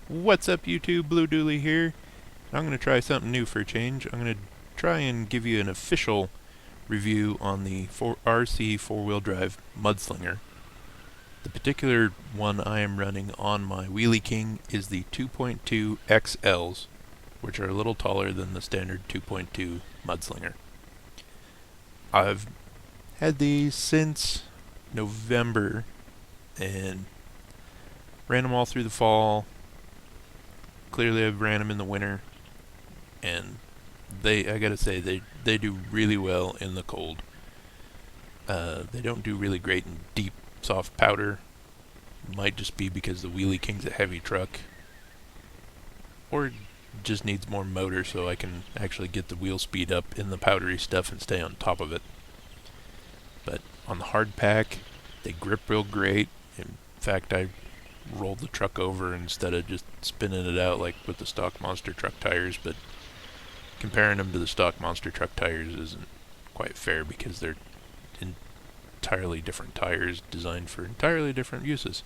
What's up YouTube, Blue Dooley here. I'm going to try something new for a change. I'm going to try and give you an official review on the RC4 drive Mudslinger. The particular one I am running on my Wheelie King is the 2.2 XLs, which are a little taller than the standard 2.2 Mudslinger. I've had these since November and ran them all through the fall. Clearly I've ran them in the winter, and I gotta say, they do really well in the cold. They don't do really great in deep, soft powder. Might just be because the Wheelie King's a heavy truck, or just needs more motor so I can actually get the wheel speed up in the powdery stuff and stay on top of it. But on the hard pack, they grip real great. In fact, I rolled the truck over instead of just spinning it out like with the stock monster truck tires, but comparing them to the stock monster truck tires isn't quite fair because they're entirely different tires designed for entirely different uses.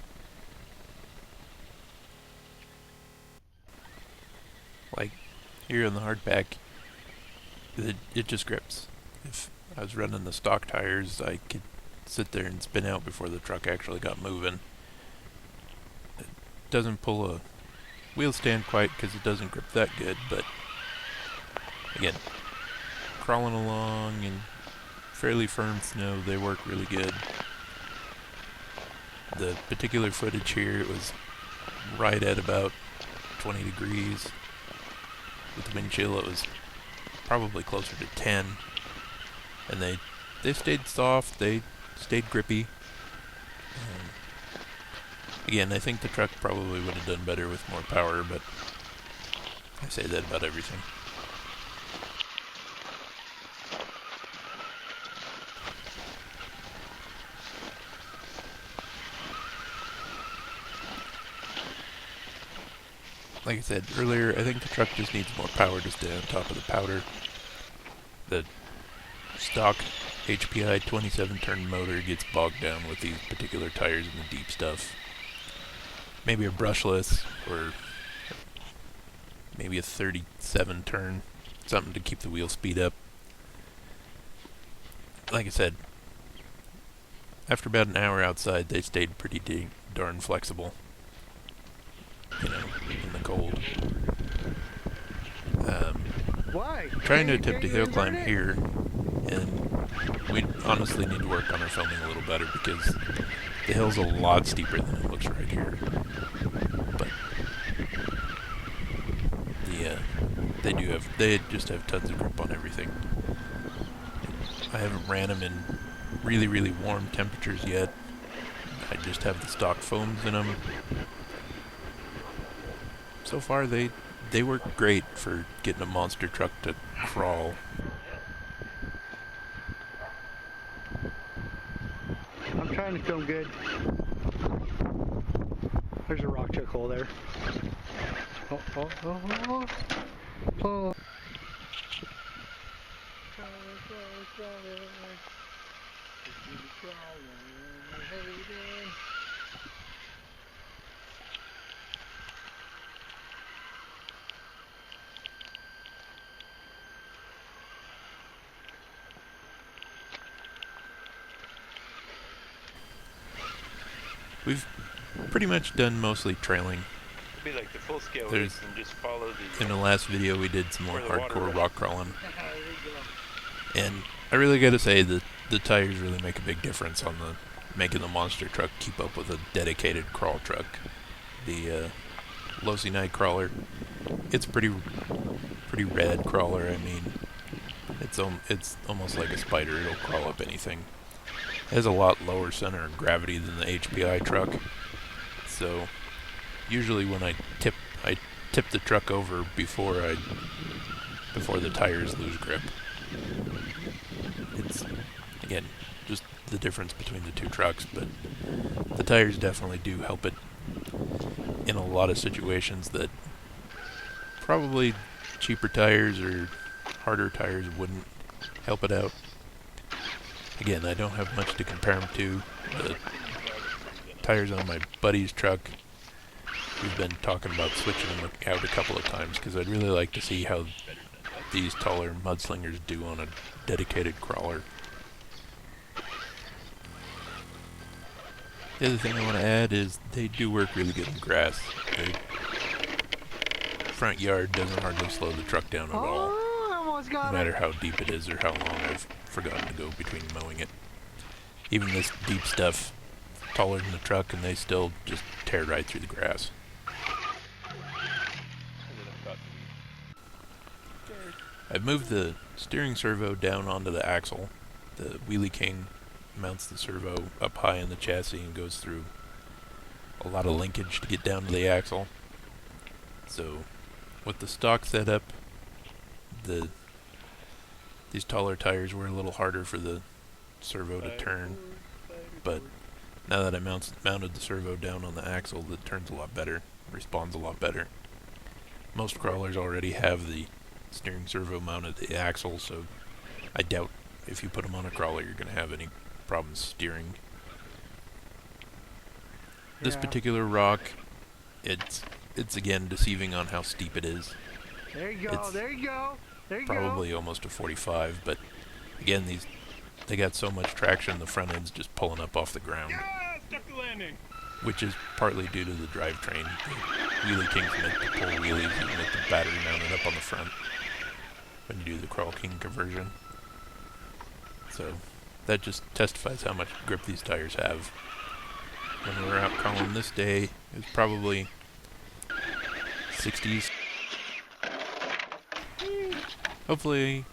Like here on the hard pack, it just grips. If I was running the stock tires, I could sit there and spin out before the truck actually got moving. Doesn't pull a wheel stand quite because it doesn't grip that good, but again, crawling along in fairly firm snow, they work really good. The particular footage here, it was right at about 20 degrees. With the wind chill, it was probably closer to 10, and they stayed soft, they stayed grippy. Again, I think the truck probably would have done better with more power, but I say that about everything. Like I said earlier, I think the truck just needs more power to stay on top of the powder. The stock HPI 27-turn motor gets bogged down with these particular tires in the deep stuff. Maybe a brushless, or maybe a 37 turn, something to keep the wheel speed up. Like I said, after about an hour outside, they stayed pretty darn flexible, in the cold. Trying to attempt a hill climb here, and we honestly need to work on our filming a little better because the hill's a lot steeper than it looks right here. But they just have tons of grip on everything. I haven't ran them in really, really warm temperatures yet. I just have the stock foams in them. So far, they work great for getting a monster truck to crawl. I'm trying to film good. There's a rock chuck hole there. Oh. We've pretty much done mostly trailing. Be like the full scale There's, and just follow the in the last video we did some more hardcore rock crawling, and I really gotta say that the tires really make a big difference on making the monster truck keep up with a dedicated crawl truck. The Losi Night crawler, it's pretty rad crawler. I mean, it's almost like a spider. It'll crawl up anything. It has a lot lower center of gravity than the HPI truck, so usually when I tip the truck over before the tires lose grip. It's, again, just the difference between the two trucks, but the tires definitely do help it in a lot of situations that probably cheaper tires or harder tires wouldn't help it out. Again, I don't have much to compare them to. The tires on my buddy's truck we've been talking about switching them out a couple of times because I'd really like to see how these taller mudslingers do on a dedicated crawler. The other thing I want to add is they do work really good in grass. The front yard doesn't hardly slow the truck down at all, Oh, I almost got no matter it. how deep it is or how long I've forgotten to go between mowing it. Even this deep stuff, taller than the truck, and they still just tear right through the grass. I've moved the steering servo down onto the axle. The Wheelie King mounts the servo up high in the chassis and goes through a lot of linkage to get down to the axle. So with the stock setup, these taller tires were a little harder for the servo to turn, but now that I mounted the servo down on the axle, it turns a lot better, responds a lot better. Most crawlers already have the steering servo mounted to the axle, so I doubt if you put them on a crawler you're going to have any problems steering. This Yeah. particular rock, it's again deceiving on how steep it is. There you go. It's There you go. There you go. Probably almost a 45, but again, they got so much traction, the front end's just pulling up off the ground, Stuck the landing. which is partly due to the drivetrain. The Wheelie King's meant to pull wheelies even with the battery mounted up on the front when you do the Crawl King conversion. So that just testifies how much grip these tires have. When we were out crawling this day, it was probably 60s. Hopefully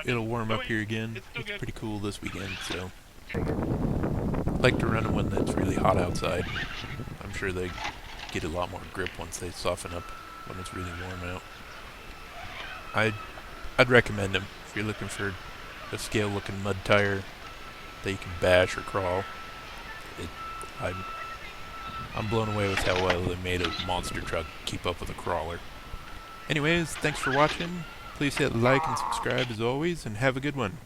it'll warm up here again. It's pretty cool this weekend, so I'd like to run them when it's really hot outside. I'm sure they get a lot more grip once they soften up when it's really warm out. I'd recommend them if you're looking for a scale looking mud tire that you can bash or crawl. I'm blown away with how well they made a monster truck keep up with a crawler. Anyways, thanks for watching. Please hit like and subscribe as always, and have a good one.